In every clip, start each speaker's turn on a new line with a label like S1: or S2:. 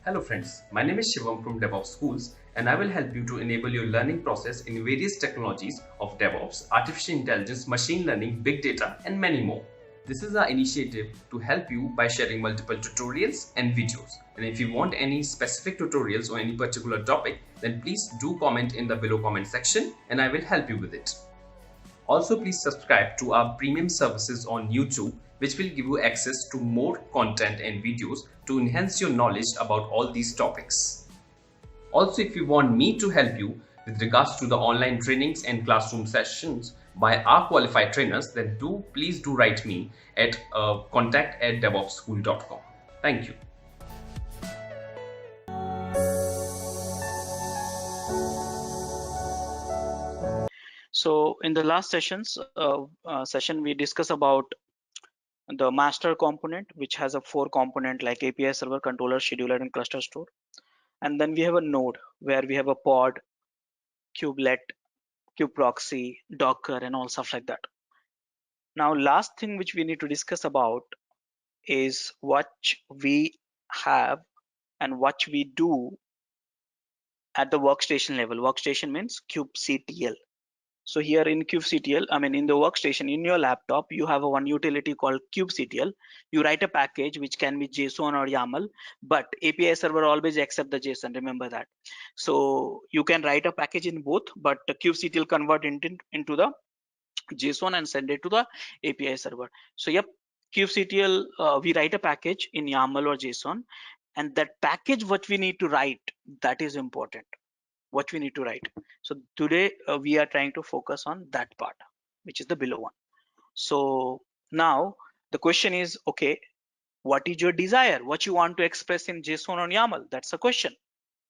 S1: Hello friends, my name is Shivam from DevOps Schools and I will help you to enable your learning process in various technologies of DevOps, artificial intelligence, machine learning, big data and many more. This is our initiative to help you by sharing multiple tutorials and videos. And if you want any specific tutorials on any particular topic, then please do comment in the below comment section and I will help you with it. Also, please subscribe to our premium services on YouTube, which will give you access to more content and videos to enhance your knowledge about all these topics. Also, if you want me to help you with regards to the online trainings and classroom sessions by our qualified trainers, then please do write me at contact@devopsschool.com. Thank you.
S2: So in the last session we discussed about the master component, which has a 4 component like API server, controller, scheduler, and cluster store. And then we have a node where we have a pod, kubelet, kubeproxy, Docker, and all stuff like that. Now, last thing which we need to discuss about is what we have and what we do at the workstation level. Workstation means kubectl. So here in kubectl, I mean in the workstation in your laptop, you have a one utility called kubectl. You write a package which can be JSON or YAML, but API server always accept the JSON. Remember that. So you can write a package in both, but the kubectl convert into the JSON and send it to the API server. So yep, kubectl we write a package in YAML or JSON, and that package what we need to write, that is important. What we need to write. So today we are trying to focus on that part, which is the below one. So now the question is, okay, what is your desire? What you want to express in JSON or YAML? That's the question.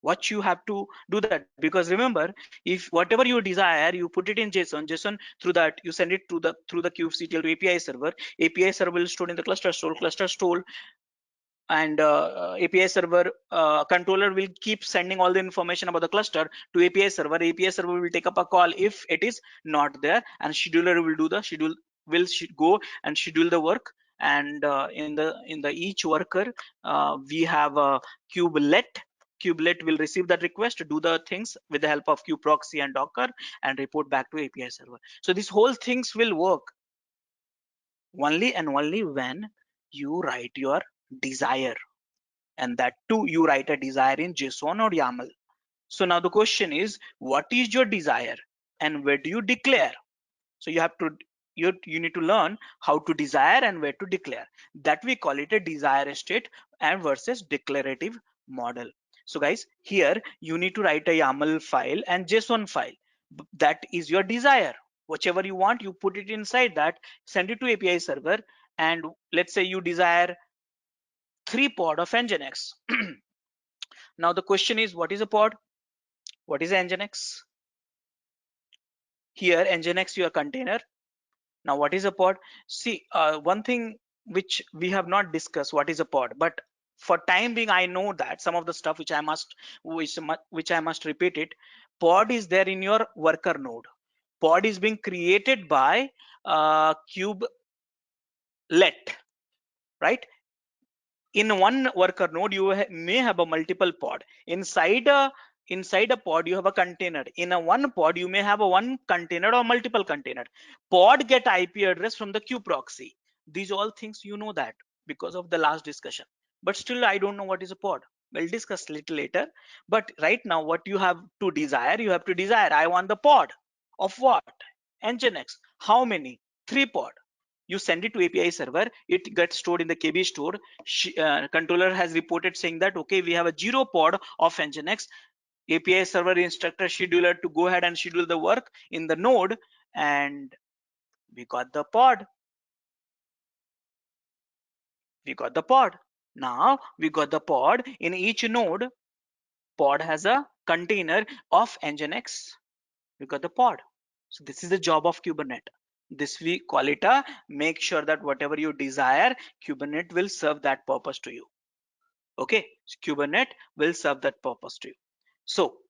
S2: What you have to do that, because remember, if whatever you desire, you put it in JSON through that you send it to the through the kubectl to API server. API server will store in the cluster store, and API server controller will keep sending all the information about the cluster to API server. API server will take up a call if it is not there, and scheduler will do the go and schedule the work. And in the each worker, we have a kubelet. Kubelet will receive that request to do the things with the help of kubeproxy and Docker and report back to API server. So these whole things will work only and only when you write your desire, and that too you write a desire in JSON or YAML. So now the question is, what is your desire and where do you declare? So you have to you need to learn how to desire and where to declare. That we call it a desire state and versus declarative model. So guys, here you need to write a YAML file and JSON file. That is your desire. Whichever you want, you put it inside that, send it to API server, and let's say you desire 3 pod of Nginx. Now the question is, what is a pod? What is Nginx? Here Nginx your container. Now what is a pod? See, one thing which we have not discussed, what is a pod, but for time being I know that some of the stuff which I must repeat it. Pod is there in your worker node. Pod is being created by kubelet, right? In one worker node you may have a multiple pod. Inside a pod you have a container. In a one pod you may have a one container or multiple container. Pod get IP address from the kubeproxy. These all things you know that because of the last discussion, but still I don't know what is a pod. We'll discuss little later, but right now what you have to desire, you have to desire, I want the pod of what? Nginx. How many? 3 pod. You send it to API server, it gets stored in the KB store. Controller has reported saying that, okay, we have a 0 pod of Nginx. API server instructor scheduler to go ahead and schedule the work in the node, and we got the pod. Now we got the pod. In each node, pod has a container of Nginx. We got the pod. So this is the job of Kubernetes. This we call it a make sure that whatever you desire, Kubernetes will serve that purpose to you. Okay, so Kubernetes will serve that purpose to you. So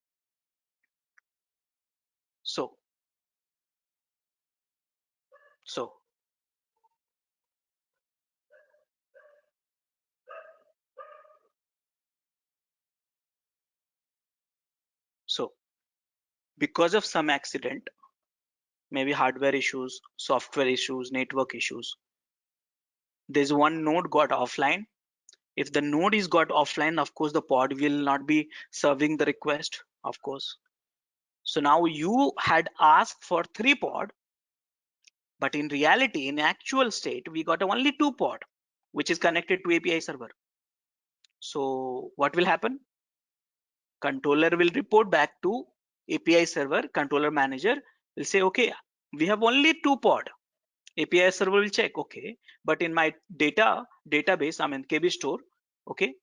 S2: so so because of some accident, maybe hardware issues, software issues, network issues, there's one node got offline. If the node is got offline, of course the pod will not be serving the request, of course. So now you had asked for 3 pod, but in reality, in actual state, we got only 2 pod, which is connected to API server. So what will happen? Controller will report back to API server. Controller manager will say, okay, we have only 2 pod. API server will check, okay, but in my database, I mean KB store, okay,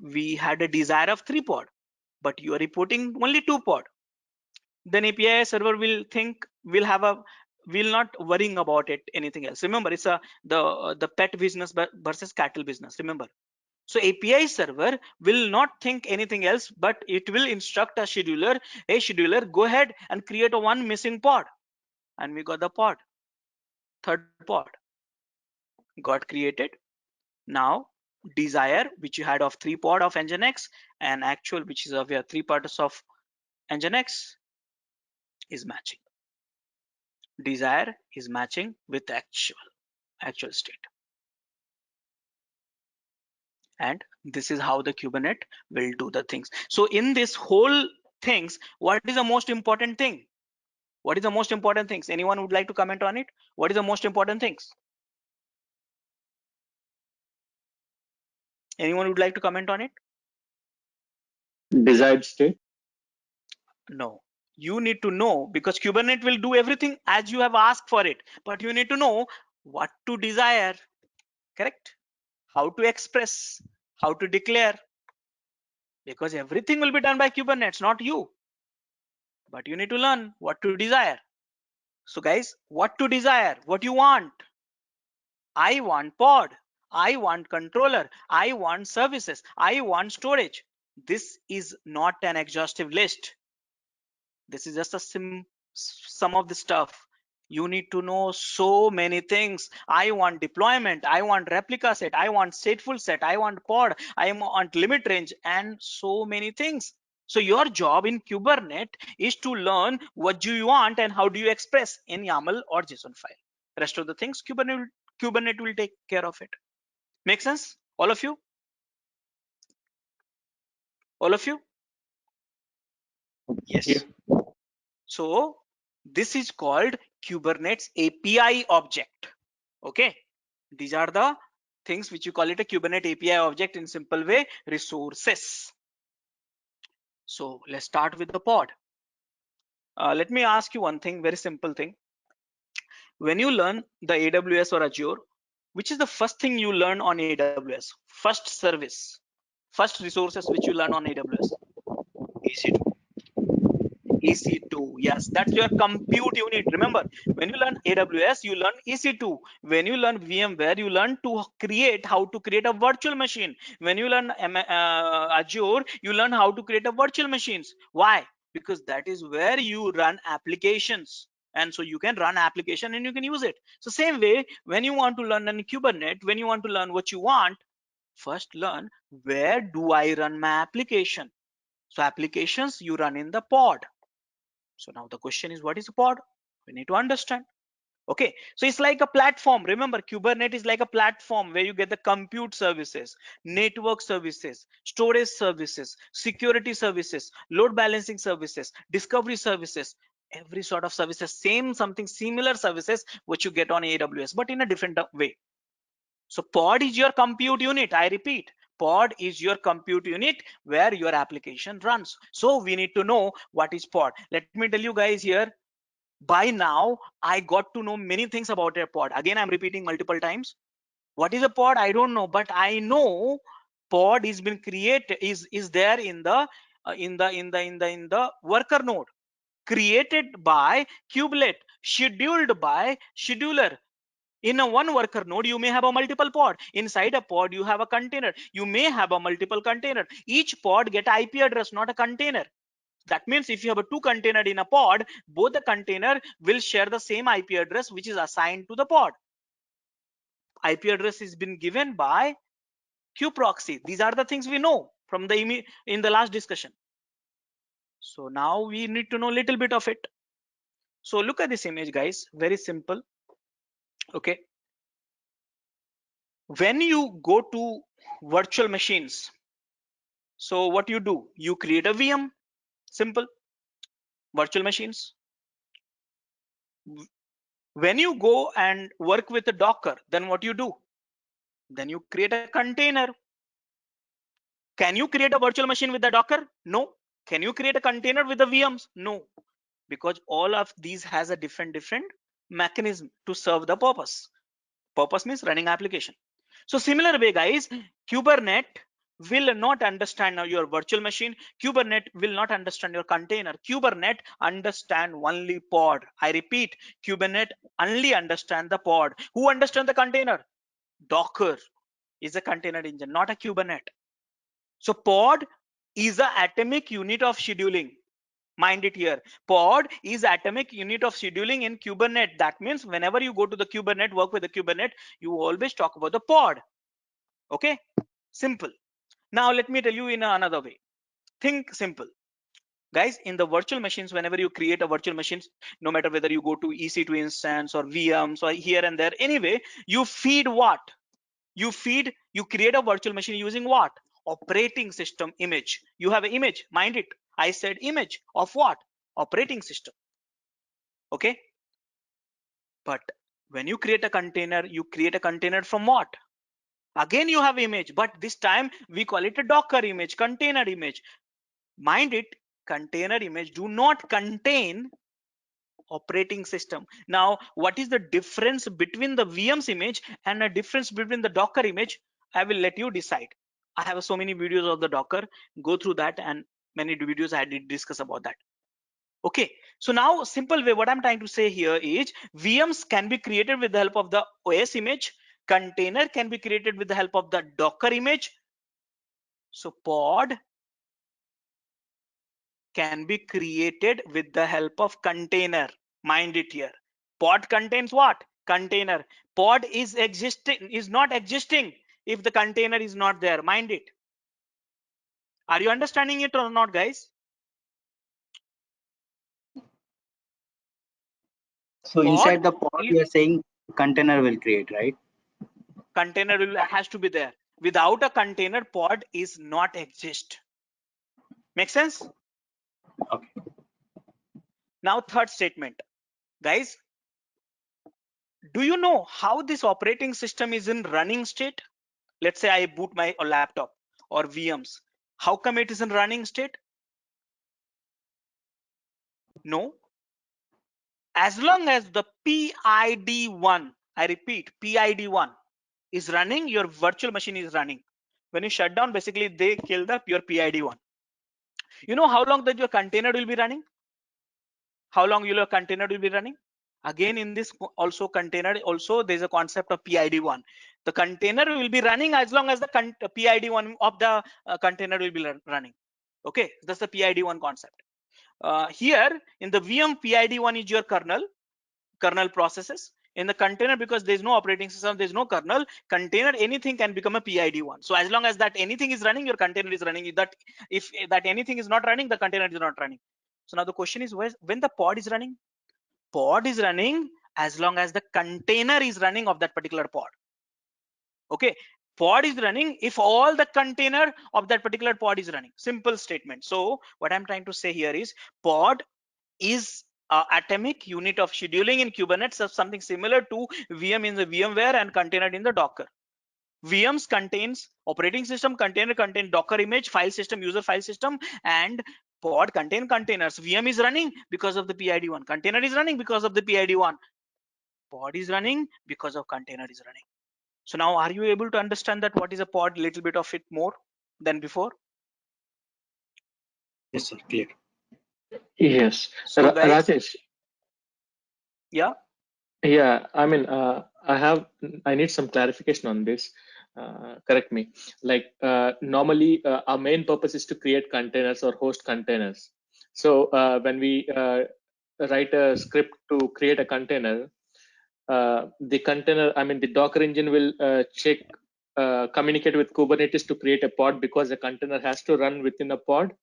S2: we had a desire of 3 pod, but you are reporting only 2 pod. Then API server will think, will not worrying about it anything else. Remember, it's the pet business versus cattle business. Remember, so API server will not think anything else, but it will instruct a scheduler, hey scheduler, go ahead and create a one missing pod, and we got the pod, third pod got created. Now desire, which you had of 3 pod of Nginx, and actual, which is of your 3 pods of Nginx, is matching. Desire is matching with actual state. And this is how the Kubernetes will do the things. So in this whole things, what is the most important thing? What is the most important things? Anyone would like to comment on it? What is the most important things? Anyone would like to comment on it?
S3: Desired state.
S2: No, you need to know, because Kubernetes will do everything as you have asked for it, but you need to know what to desire, correct? How to express, how to declare, because everything will be done by Kubernetes, not you. But you need to learn what to desire. So guys, what to desire, what you want. I want pod, I want controller, I want services, I want storage. This is not an exhaustive list. This is just some of the stuff. You need to know so many things. I want deployment, I want replica set, I want stateful set, I want pod, I want limit range, and so many things. So your job in Kubernetes is to learn what do you want and how do you express in YAML or JSON file. Rest of the things Kubernetes will take care of it. Make sense? All of you? All of you? Yes.
S3: Yeah.
S2: So this is called Kubernetes API object. Okay, these are the things which you call it a Kubernetes API object in simple way, resources. So let's start with the pod. Let me ask you one thing, very simple thing. When you learn the AWS or Azure, which is the first thing you learn on AWS? First service, first resources which you learn on AWS? EC2. EC2, yes, that's your compute unit. Remember, when you learn AWS, you learn EC2. When you learn VMware, you learn to create how to create a virtual machine. When you learn Azure, you learn how to create a virtual machines. Why? Because that is where you run applications, and so you can run application and you can use it. So same way, when you want to learn in Kubernetes, when you want to learn what you want, first learn where do I run my application. So applications you run in the pod. So now the question is, what is a pod? We need to understand. Okay, so it's like a platform. Remember, Kubernetes is like a platform where you get the compute services, network services, storage services, security services, load balancing services, discovery services, every sort of services, something similar services which you get on AWS, but in a different way. So pod is your compute unit. I repeat, pod is your compute unit where your application runs. So we need to know what is pod. Let me tell you guys here, by now I got to know many things about a pod. Again, I'm repeating multiple times. What is a pod? I don't know, but I know pod is been created, is there in the worker node, created by kubelet, scheduled by scheduler. In a one worker node, you may have a multiple pod. Inside a pod, you have a container. You may have a multiple container. Each pod get IP address, not a container. That means if you have a two container in a pod, both the container will share the same IP address which is assigned to the pod. IP address has been given by kubeproxy. These are the things we know from in the last discussion. So now we need to know a little bit of it. So look at this image, guys. Very simple. Okay. When you go to virtual machines, so what you do? You create a VM. Simple. Virtual machines. When you go and work with a Docker, then what you do? Then you create a container. Can you create a virtual machine with the Docker? No. Can you create a container with the VMs? No, because all of these has a different mechanism to serve the purpose. Purpose means running application. So similar way, guys, Kubernetes will not understand now your virtual machine. Kubernetes will not understand your container. Kubernetes understand only pod. I repeat, Kubernetes only understand the pod. Who understand the container? Docker is a container engine, not a Kubernetes. So pod is a atomic unit of scheduling. Mind it here. Pod is atomic unit of scheduling in Kubernetes. That means whenever you go to the Kubernetes, work with the Kubernetes, you always talk about the pod. Okay, simple. Now let me tell you in another way. Think simple. Guys, in the virtual machines, whenever you create a virtual machines, no matter whether you go to EC2 instance or VMs or here and there, anyway, you feed what? You create a virtual machine using what? Operating system image. You have an image, mind it. I said image of what? Operating system. Okay. But when you create a container, you create a container from what? Again, you have image, but this time we call it a Docker image, container image. Mind it, container image do not contain operating system. Now, what is the difference between the VM's image and a difference between the Docker image? I will let you decide. I have so many videos of the Docker. Go through that, and many videos I did discuss about that. Okay, so now simple way, what I'm trying to say here is VMs can be created with the help of the OS image. Container can be created with the help of the Docker image. So pod can be created with the help of container. Mind it here. Pod contains what? Container. Pod is not existing if the container is not there. Mind it. Are you understanding it or not, guys?
S3: So
S2: Pod
S3: inside the pod, you are saying container will create, right?
S2: Container has to be there. Without a container, pod is not exist. Make sense?
S3: Okay.
S2: Now third statement, guys, do you know how this operating system is in running state? Let's say I boot my laptop or VMs. How come it is in running state? No. As long as the PID1, I repeat, PID1 is running, your virtual machine is running. When you shut down, basically they kill your PID1. You know how long that your container will be running? How long your container will be running? Again, in this also container, also there's a concept of PID1. The container will be running as long as the PID1 of the container will be running. Okay, that's the PID1 concept. Here in the VM, PID1 is your kernel processes. In the container, because there's no operating system, there's no kernel, container, anything can become a PID1. So as long as that anything is running, your container is running. If that anything is not running, the container is not running. So now the question is, when the pod is running? Pod is running as long as the container is running of that particular pod. Okay, pod is running if all the container of that particular pod is running. Simple statement. So what I'm trying to say here is pod is atomic unit of scheduling in Kubernetes, of something similar to VM in the VMware and container in the Docker. VMs contains operating system, container contain Docker image, file system, user file system, and pod contain containers. VM is running because of the PID1. Container is running because of the PID1. Pod is running because of container is running. So now are you able to understand that what is a pod, little bit of it more than before?
S3: Yes, sir. Clear.
S4: Yes.
S2: So guys,
S4: Rajesh.
S2: yeah.
S4: Yeah, I mean, I need some clarification on this. Correct me. Like normally, our main purpose is to create containers or host containers. So when we write a script to create a container, the container, I mean, the Docker engine will communicate with Kubernetes to create a pod because the container has to run within a pod.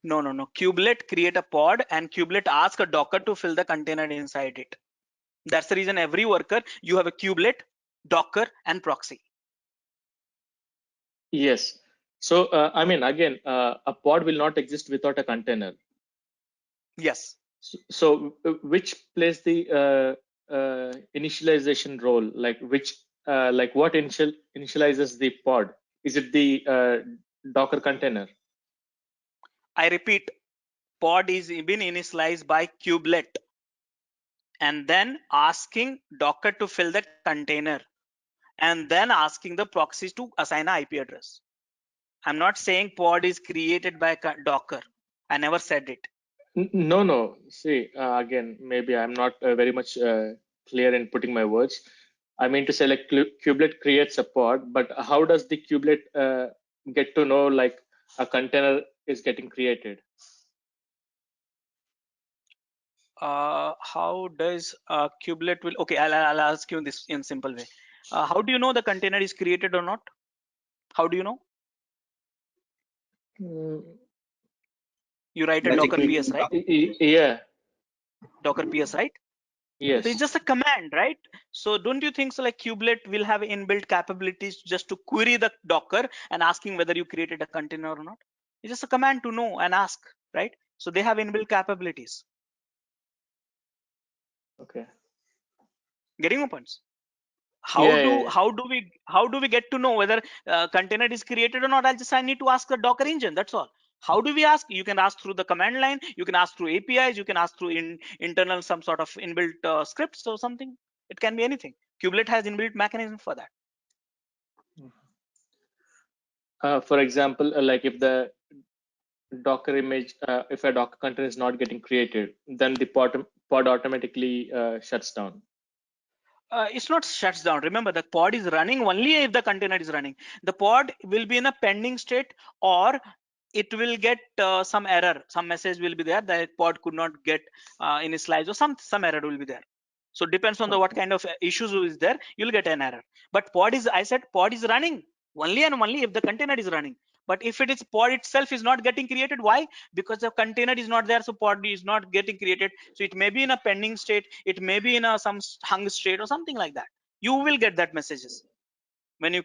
S2: No. Kubelet create a pod and kubelet ask a Docker to fill the container inside it. That's the reason every worker, you have a kubelet, Docker, and proxy.
S4: Yes. So, I mean, again, a pod will not exist without a container.
S2: Yes.
S4: So, which plays the initialization role? Like what initializes the pod? Is it the Docker container?
S2: I repeat, pod is been initialized by kubelet and then asking Docker to fill the container and then asking the proxies to assign an IP address. I'm not saying pod is created by Docker. I never said it.
S4: No. See, again, maybe I'm not very much clear in putting my words. I mean to say, like, kubelet creates a pod, but how does the kubelet get to know like a container is getting created?
S2: How does kubelet will? Okay, I'll ask you this in simple way. How do you know the container is created or not? How do you know? You write a
S3: By
S2: Docker
S3: checking
S2: PS, right?
S4: Yeah.
S2: Docker PS, right?
S4: Yes.
S2: So it's just a command, right? So don't you think so? Like kubelet will have inbuilt capabilities just to query the Docker and asking whether you created a container or not? It's just a command to know and ask, right? So they have inbuilt capabilities.
S4: Okay.
S2: Getting my points?
S4: Yeah.
S2: How do we get to know whether container is created or not? I need to ask the Docker engine. That's all. How do we ask? You can ask through the command line. You can ask through APIs. You can ask through internal some sort of inbuilt scripts or something. It can be anything. Kubelet has inbuilt mechanism for that.
S4: For example, like if the Docker image, if a Docker container is not getting created, then the pod automatically shuts down.
S2: It's not shuts down. Remember, the pod is running only if the container is running. The pod will be in a pending state, or it will get some error. Some message will be there that pod could not get initialized, or some error will be there. So depends on the what kind of issues is there. You'll get an error. But pod is, I said, pod is running only and only if the container is running. But if it is pod itself is not getting created, why? Because the container is not there, so pod is not getting created. So it may be in a pending state, it may be in a some hung state or something like that. You will get that messages when you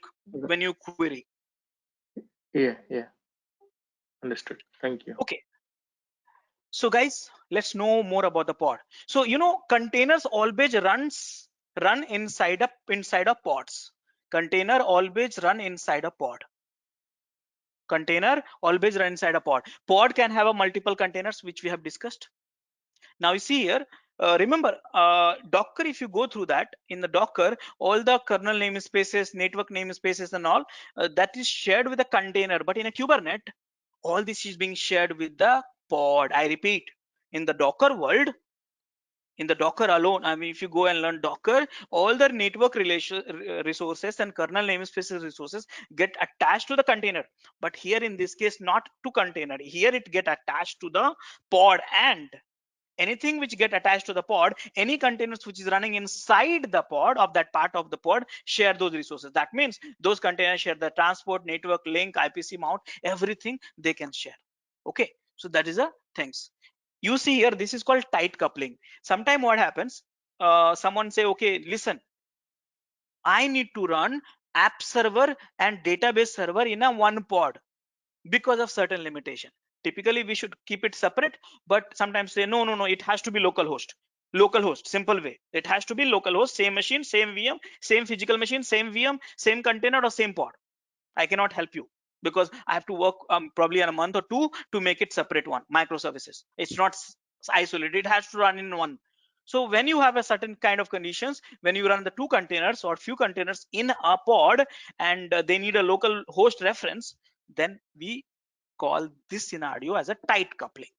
S2: query.
S4: Yeah. Understood. Thank you.
S2: Okay. So guys, let's know more about the pod. So containers always run inside of pods. Container always run inside a pod. Container always run inside a pod. Pod can have a multiple containers, which we have discussed. Now you see here, remember Docker, if you go through that, in the Docker, all the kernel namespaces, network namespaces and all, that is shared with a container. But in a Kubernetes, all this is being shared with the pod. I repeat, in the Docker world, in the Docker alone, I mean, if you go and learn Docker, all the network resources and kernel namespaces resources get attached to the container. But here in this case, not to container. Here it get attached to the pod, and anything which get attached to the pod, any containers which is running inside the pod of that part of the pod, share those resources. That means those containers share the transport, network, link, IPC mount, everything they can share. Okay, so that is a things. You see here, this is called tight coupling. Sometime what happens, someone say, okay, listen, I need to run app server and database server in a one pod because of certain limitation. Typically we should keep it separate, but sometimes say no, it has to be localhost, simple way. It has to be localhost, same machine, same VM, same physical machine, same VM, same container or same pod. I cannot help you because I have to work probably in a month or two to make it separate one microservices. It's not isolated, it has to run in one. So when you have a certain kind of conditions, when you run the two containers or few containers in a pod and they need a local host reference, then we call this scenario as a tight coupling.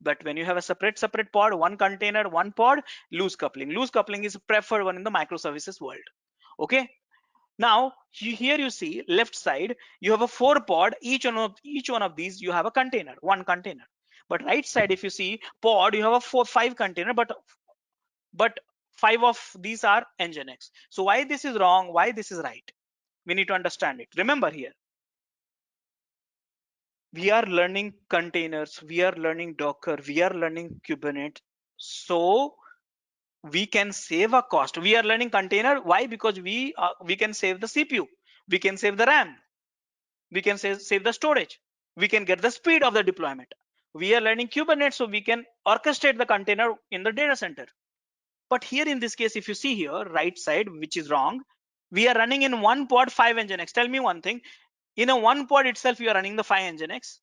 S2: But when you have a separate pod, one container, one pod, loose coupling. Loose coupling is preferred one in the microservices world. Okay. Now here you see left side, you have a 4 pod. Each one of these you have a container, one container. But right side, if you see pod, you have a 5 container, but 5 of these are Nginx. So why this is wrong? Why this is right? We need to understand it. Remember here, we are learning containers, we are learning Docker, we are learning Kubernetes. So we can save a cost. We are learning container. Why? Because we can save the CPU, we can save the RAM, we can save the storage, we can get the speed of the deployment. We are learning Kubernetes, so we can orchestrate the container in the data center. But here in this case, if you see here, right side, which is wrong, we are running in one pod 5 Nginx. Tell me one thing, in a one pod itself, you are running the 5 Nginx.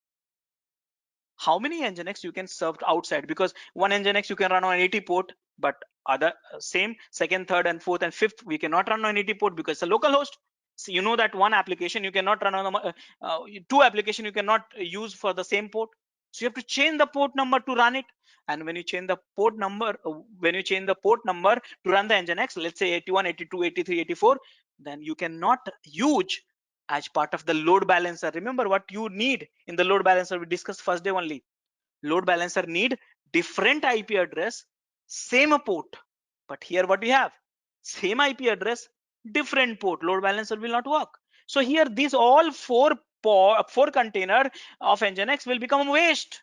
S2: How many Nginx you can serve outside? Because one Nginx you can run on 80 port, but other same second, third, and fourth and fifth we cannot run on 80 port because it's a local host. So you know that one application you cannot run on two application you cannot use for the same port. So you have to change the port number to run it. And when you change the port number, to run the Nginx, let's say 81, 82, 83, 84, then you cannot use as part of the load balancer. Remember what you need in the load balancer, we discussed first day only. Load balancer need different IP address, same port. But here what we have, same IP address, different port. Load balancer will not work. So here these all four container of Nginx will become waste.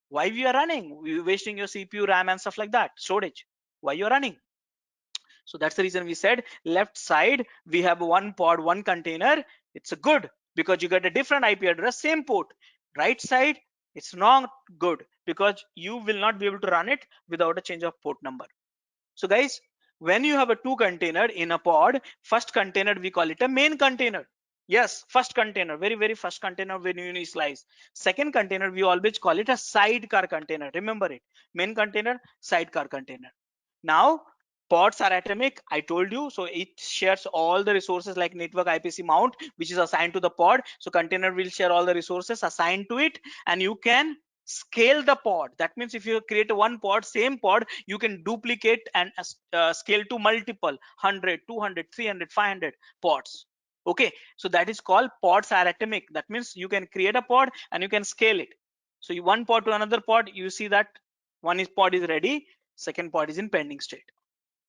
S2: Why we are running? We wasting your CPU, RAM, and stuff like that, storage. Why you are running? So that's the reason we said left side we have one pod, one container. It's a good because you get a different IP address, same port. Right side, it's not good because you will not be able to run it without a change of port number. So guys, when you have a two container in a pod, first container we call it a main container. Yes, first container, very first container when you initialize. Second container we always call it a sidecar container. Remember it, main container, sidecar container. Now pods are atomic, I told you, so it shares all the resources like network IPC mount, which is assigned to the pod. So container will share all the resources assigned to it, and you can scale the pod. That means if you create a one pod, same pod, you can duplicate and scale to multiple 100, 200, 300, 500 pods. Okay, so that is called pods are atomic. That means you can create a pod and you can scale it. So you one pod to another pod, you see that one is pod is ready, second pod is in pending state.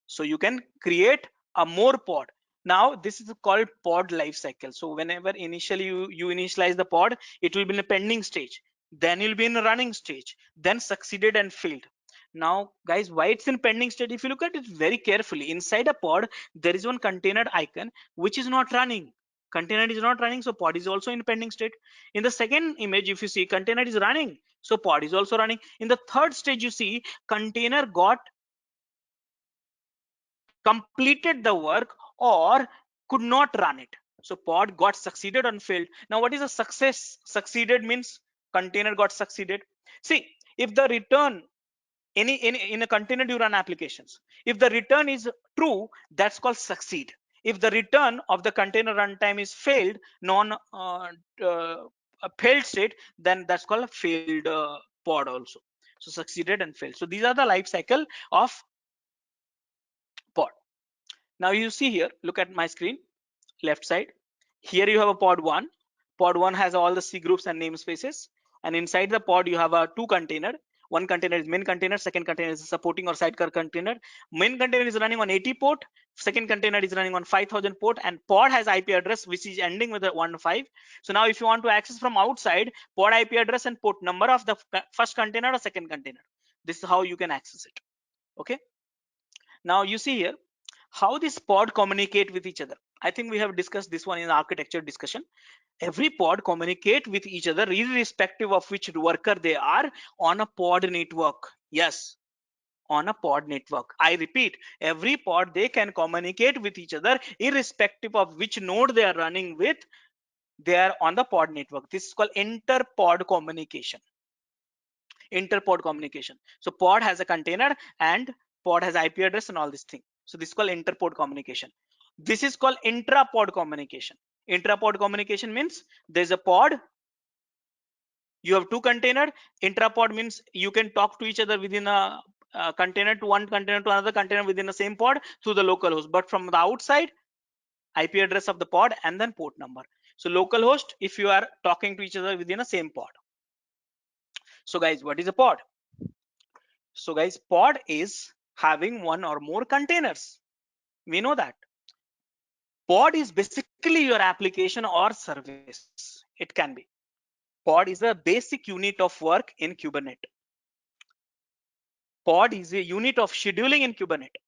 S2: So you can create a more pod. Now this is called pod life cycle. So whenever initially you initialize the pod, it will be in a pending stage, then you'll be in a running stage, then succeeded and failed. Now guys, why it's in pending state? If you look at it very carefully, inside a pod there is one container icon which is not running. Container is not running, so pod is also in pending state. In the second image, if you see, container is running, so pod is also running. In the third stage, you see container got completed the work or could not run it. So pod got succeeded and failed. Now what is a success? Succeeded means container got succeeded. See, if the return in a container you run applications, if the return is true, that's called succeed. If the return of the container runtime is failed, failed state, then that's called a failed pod also. So succeeded and failed. So these are the life cycle of pod. Now you see here, look at my screen, left side. Here you have a pod 1. Pod 1 has all the C groups and namespaces. And inside the pod, you have a two container. One container is main container, second container is supporting or sidecar container. Main container is running on 80 port, second container is running on 5000 port, and pod has IP address which is ending with a 15. So now if you want to access from outside, pod IP address and port number of the first container or second container. This is how you can access it. Okay. Now you see here how this pod communicate with each other. I think we have discussed this one in architecture discussion. Every pod communicate with each other irrespective of which worker they are on a pod network. Yes, on a pod network. I repeat, every pod they can communicate with each other irrespective of which node they are running with. They are on the pod network. This is called inter-pod communication. Inter-pod communication. So pod has a container and pod has IP address and all this thing. So this is called inter-pod communication. This is called intra-pod communication. Intra-pod communication means there's a pod, you have two container. Intra-pod means you can talk to each other within a container, to one container to another container within the same pod through the local host, but from the outside, IP address of the pod and then port number. So local host, if you are talking to each other within the same pod. So guys, what is a pod? So guys, pod is having one or more containers. We know that. Pod is basically your application or service. It can be. Pod is a basic unit of work in Kubernetes. Pod is a unit of scheduling in Kubernetes.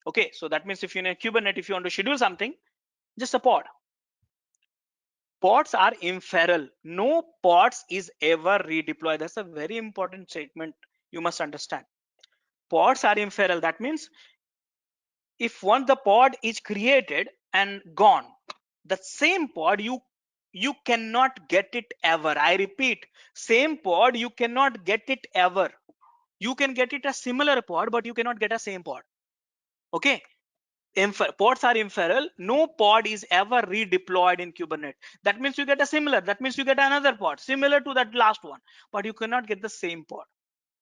S2: Okay, so that means if you're in a Kubernetes, if you want to schedule something, just a pod. Pods are inferior. No pods is ever redeployed. That's a very important statement you must understand. Pods are inferior. That means if once the pod is created and gone, the same pod you cannot get it ever. I repeat, same pod you cannot get it ever. You can get it a similar pod, but you cannot get a same pod. Okay, pods are inferior. No pod is ever redeployed in Kubernetes. That means you get a similar, that means you get another pod similar to that last one, but you cannot get the same pod.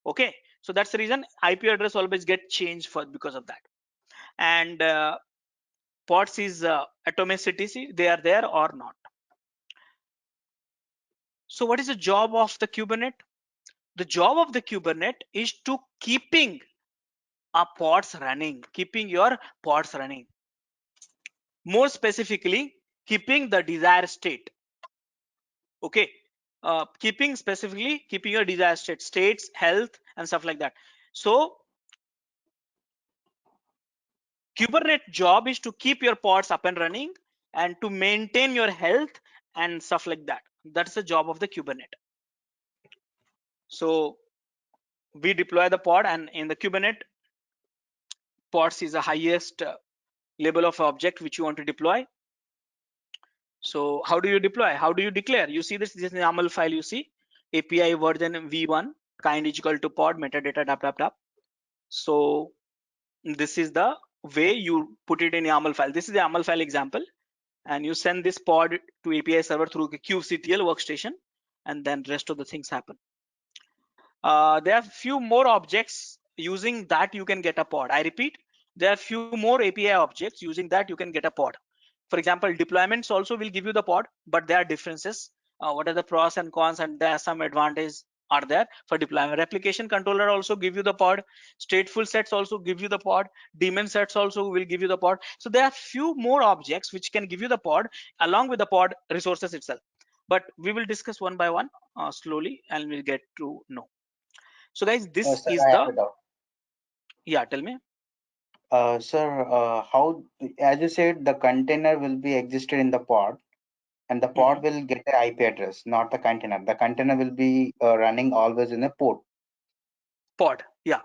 S2: Okay, so that's the reason IP address always get changed for because of that. And pods is atomicity, they are there or not. So what is the job of the Kubernetes? The job of the Kubernetes is to keeping our pods running, keeping your pods running. More specifically, keeping the desired state. Okay, keeping your desired state, states, health, and stuff like that. So Kubernetes job is to keep your pods up and running and to maintain your health and stuff like that. That's the job of the Kubernetes. So we deploy the pod, and in the Kubernetes, pods is the highest level of object which you want to deploy. So how do you deploy? How do you declare? You see this is the YAML file. You see API version v1 kind is equal to pod metadata dap dap dap. So this is the way you put it in YAML file. This is the YAML file example, and you send this pod to API server through the kubectl workstation, and then rest of the things happen. There are few more objects using that you can get a pod. I repeat, there are few more API objects using that you can get a pod. For example, deployments also will give you the pod, but there are differences. What are the pros and cons, and there are some advantages are there for deployment. Replication controller also give you the pod. Stateful sets also give you the pod. Daemon sets also will give you the pod. So there are few more objects which can give you the pod along with the pod resources itself. But we will discuss one by one slowly, and we'll get to know. So guys, this
S3: Sir,
S2: is
S3: I have
S2: the
S3: a doubt.
S2: yeah. Tell me.
S3: Sir, how, as you said, the container will be existed in the pod, and the pod will get an IP address, not the container. The container will be running always in a port.
S2: Pod, yeah.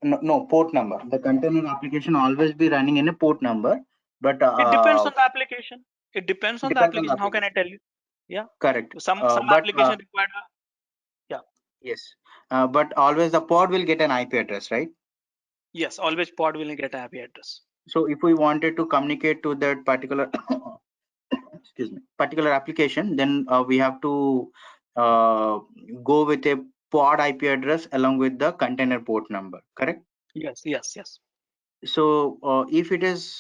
S3: No, port number. The container application always be running in a port number, but
S2: It depends on the application. It depends on the
S3: depends on the
S2: application. How can I tell you? Yeah.
S3: correct.
S2: Some
S3: But
S2: application required.
S3: yes, but always the pod will get an IP address, right?
S2: Yes, always pod will get an IP address.
S3: So if we wanted to communicate to that particular excuse me, particular application, then we have to go with a pod IP address along with the container port number, correct?
S2: Yes, yes, yes.
S3: So if it is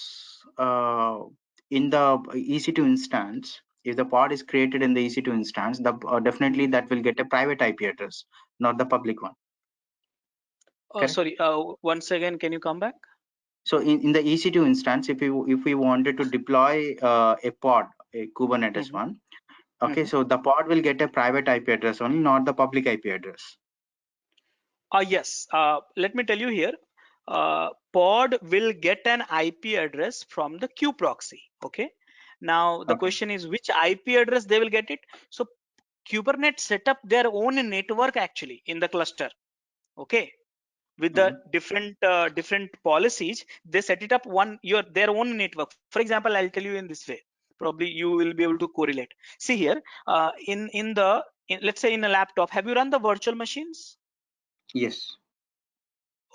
S3: in the EC2 instance, if the pod is created in the EC2 instance, the definitely that will get a private IP address, not the public one. Correct?
S2: Sorry, once again, can you come back?
S3: So in the EC2 instance, if we wanted to deploy a pod, a Kubernetes one, okay, so the pod will get a private IP address only, not the public IP address.
S2: Yes. Let me tell you here. Pod will get an IP address from the kubeproxy. Okay. Now the question is which IP address they will get it. So Kubernetes set up their own network actually in the cluster. Okay. With the different policies, they set it up their own network. For example, I'll tell you in this way. Probably you will be able to correlate. See here, let's say in a laptop, have you run the virtual machines?
S3: Yes.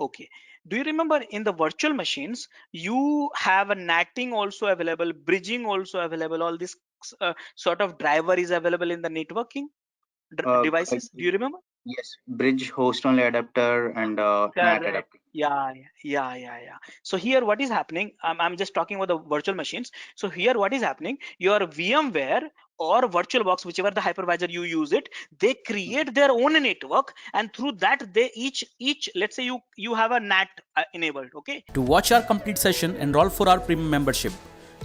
S2: Okay. Do you remember in the virtual machines, you have a NATing also available, bridging also available, all this sort of driver is available in the networking devices. Do you remember?
S3: Yes, bridge, host only adapter, and NAT adapter.
S2: Yeah. So here what is happening, I'm just talking about the virtual machines. So here what is happening, your VMware or VirtualBox, whichever the hypervisor you use it, they create their own network, and through that they each let's say you have a NAT enabled. Okay.
S5: To watch our complete session, enroll for our premium membership.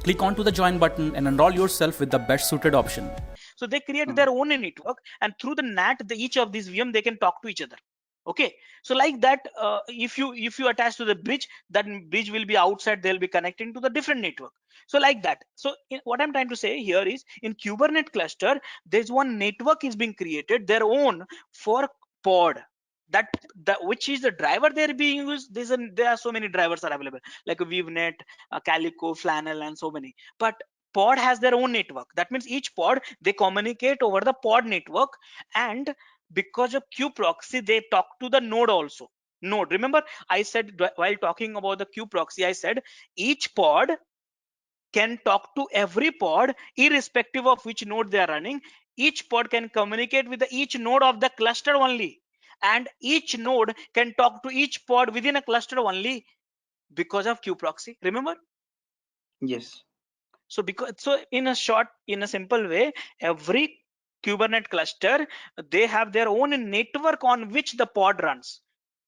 S5: Click onto the join button and enroll yourself with the best suited option.
S2: So they create their own network, and through the NAT, each of these VM, they can talk to each other. Okay, so like that, if you attach to the bridge, that bridge will be outside, they'll be connecting to the different network. So like that. So what I'm trying to say here is, in Kubernetes cluster, there's one network is being created, their own, for pod. That which is the driver they're being used. There are so many drivers are available, like ViewNet, Calico, Flannel, and so many. But pod has their own network. That means each pod, they communicate over the pod network, and because of kube-proxy, they talk to the node also. Node, remember I said while talking about the kube-proxy, I said each pod can talk to every pod irrespective of which node they are running. Each pod can communicate with each node of the cluster only, and each node can talk to each pod within a cluster only because of kube-proxy. Remember?
S3: Yes.
S2: So in a simple way, every Kubernetes cluster, they have their own network on which the pod runs.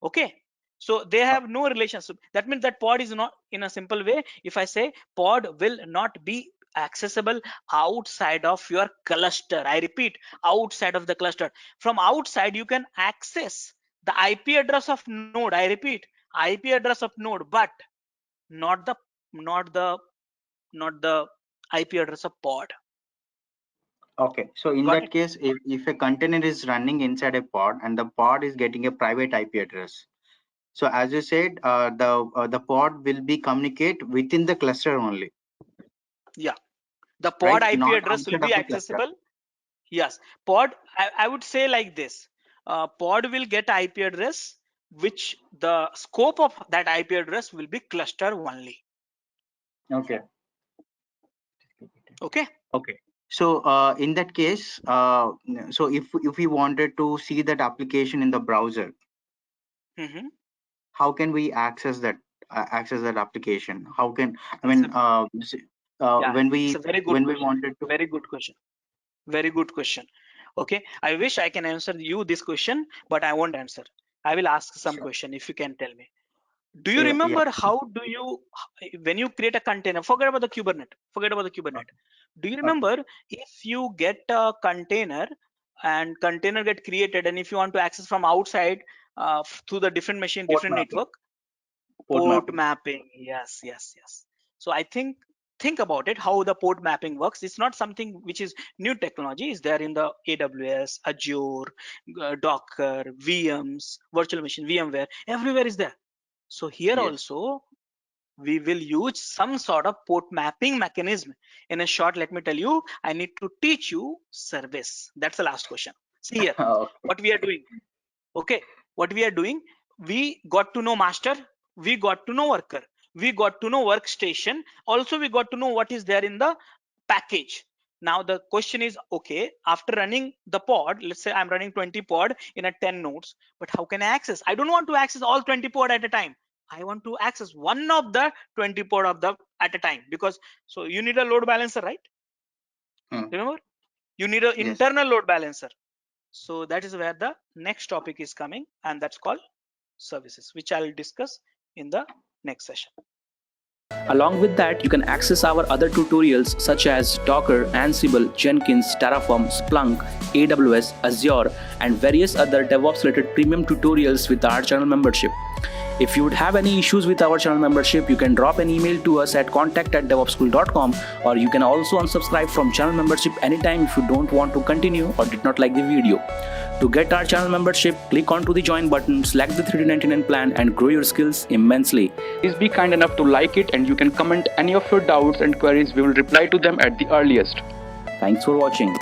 S2: Okay, so they have no relationship. That means that pod is not, in a simple way, if I say pod will not be accessible outside of your cluster. I repeat, outside of the cluster. From outside you can access the IP address of node. I repeat, IP address of node, but not the IP address of pod.
S3: Okay, so in
S2: Got
S3: that case, if a container is running inside a pod and the pod is getting a private IP address, so as you said, the pod will be communicate within the cluster only.
S2: Yeah, the pod
S3: right?
S2: IP
S3: Not
S2: address will
S3: outside
S2: be
S3: of the cluster.
S2: accessible. Yes, pod. I would say like this: pod will get IP address, which the scope of that IP address will be cluster only.
S3: Okay.
S2: Okay.
S3: Okay. So in that case, so if we wanted to see that application in the browser, how can we access that application? How can, I mean, when we wanted to.
S2: Very good question. Very good question. Okay, I wish I can answer you this question, but I won't answer. I will ask some question if you can tell me. Do you remember how do you, when you create a container, forget about the Kubernetes. Do you remember if you get a container and container get created, and if you want to access from outside through the different machine, different network, port mapping. Yes. So I think about it, how the port mapping works. It's not something which is new technology. Is there in the AWS, Azure, Docker, VMs, virtual machine, VMware, everywhere is there. So here also we will use some sort of port mapping mechanism. In a short, let me tell you, I need to teach you service. That's the last question. See here, what we are doing. Okay, what we are doing, we got to know master, we got to know worker, we got to know workstation. Also, we got to know what is there in the package. Now the question is, okay, after running the pod, let's say I'm running 20 pod in a 10 nodes, but how can I access? I don't want to access all 20 pod at a time. I want to access one of the 20 pod of the at a time, because so you need a load balancer, right? Remember, you need an internal load balancer. So that is where the next topic is coming, and that's called services, which I'll discuss in the next session.
S5: Along with that, you can access our other tutorials such as Docker, Ansible, Jenkins, Terraform, Splunk, AWS, Azure, and various other DevOps related premium tutorials with our channel membership. If you would have any issues with our channel membership, you can drop an email to us at contact@devopsschool.com, or you can also unsubscribe from channel membership anytime if you don't want to continue or did not like the video. To get our channel membership, click onto the join button, select the $399 plan, and grow your skills immensely. Please be kind enough to like it, and you can comment any of your doubts and queries. We will reply to them at the earliest. Thanks for watching.